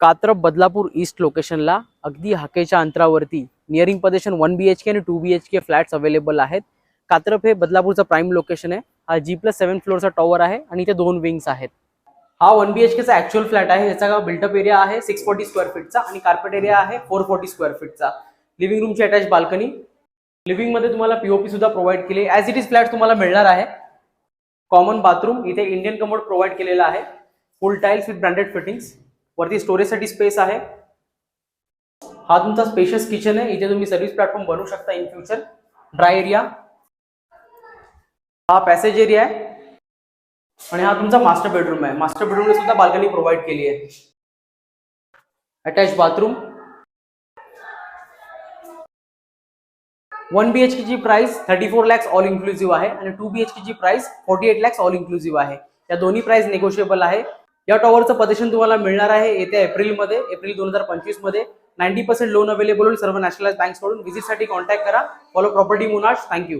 Katrap Badlapur east लोकेशनला अगदी हाकेच्या अंतरावरती नियरिंग पोझिशन 1 BHK आणि 2 BHK फ्लॅट्स अवेलेबल आहेत. कात्रप हे बदलापूरचं प्राइम लोकेशन आहे. हा G+7 फ्लोअरचा टॉवर आहे आणि इथे 2 विंग्स आहेत. हा 1 BHK चा ऍक्च्युअल फ्लॅट आहे. याचा बिल्टअप एरिया आहे 640 स्क्वेअर फीटचा आणि कार्पेट एरिया आहे 440 स्क्वेअर फीटचा. लिव्हिंग रूमची अटॅच बाल्कनी. लिव्हिंग मध्ये तुम्हाला पीओपी सुद्धा प्रोव्हाइड केली. ॲज इट इज फ्लॅट तुम्हाला मिळणार आहे. कॉमन बाथरूम, इथे इंडियन कमोड प्रोव्हाइड केलेला आहे. फुल टाइल्स विथ ब्रँडेड फिटिंग्स. वरती स्टोरेजसाठी स्पेस आहे. हा तुमचा स्पेशियस किचन आहे. इथे तुम्ही सर्व्हिस प्लॅटफॉर्म बनवू शकता इन फ्युचर. Dry area. हा पॅसेज एरिया आहे आणि हा तुमचा मास्टर बेडरूम आहे. मास्टर बेडरूमला सुद्धा बाल्कनी प्रोव्हाइड केली आहे. Attach bathroom. 1 BHK ची प्राइस 34 lakhs ऑल इन्क्लुसिव्ह आहे आणि 2 BHK ची प्राइस 48 lakhs ऑल इन्क्लुसिव्ह आहे. या दोन्ही प्राइस नेगोशिएबल आहे. या टॉवरचं पोझिशन तुम्हाला मिळणार आहे येत्या एप्रिल 2025 मध्ये. 90% लोन अवेलेबल होईल सर्व नॅशनलाइज बँक्स कडून. व्हिजिट साठी कॉन्टॅक्ट करा. Follow property monarch. थँक्यू.